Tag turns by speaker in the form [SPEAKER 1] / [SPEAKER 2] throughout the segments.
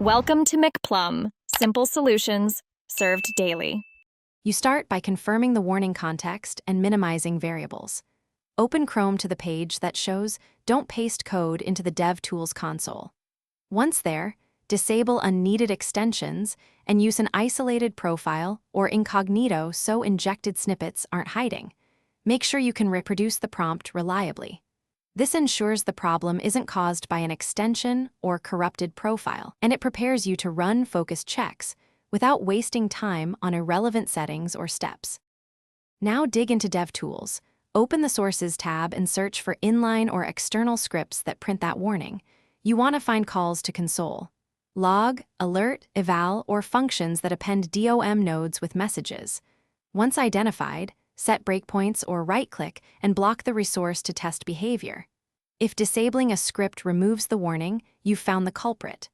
[SPEAKER 1] Welcome to McPlum, simple solutions served daily.
[SPEAKER 2] You start by confirming the warning context and minimizing variables. Open Chrome to the page that shows "Don't paste code into the Devtools console." Once there, disable unneeded extensions and use an isolated profile or incognito so injected snippets aren't hiding. Make sure you can reproduce the prompt reliably. This ensures the problem isn't caused by an extension or corrupted profile, and it prepares you to run focused checks without wasting time on irrelevant settings or steps. Now dig into Devtools. Open the Sources tab and search for inline or external scripts that print that warning. You want to find calls to console, log, alert, eval, or functions that append DOM nodes with messages. Once identified, set breakpoints or right-click and block the resource to test behavior. If disabling a script removes the warning, you've found the culprit.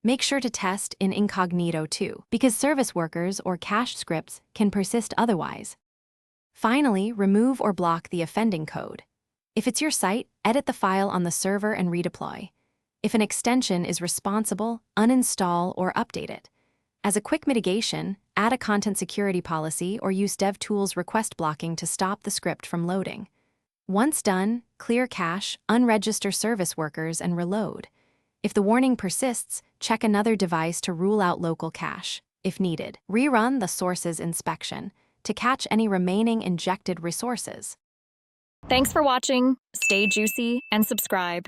[SPEAKER 2] Make sure to test in incognito too, because service workers or cache scripts can persist otherwise. Finally, remove or block the offending code. If it's your site, edit the file on the server and redeploy. If an extension is responsible, uninstall or update it. As a quick mitigation, add a content security policy or use Devtools request blocking to stop the script from loading. Once done, clear cache, unregister service workers, and reload. If the warning persists, check another device to rule out local cache. If needed, rerun the sources inspection to catch any remaining injected resources.
[SPEAKER 1] Thanks for watching. Stay juicy and subscribe.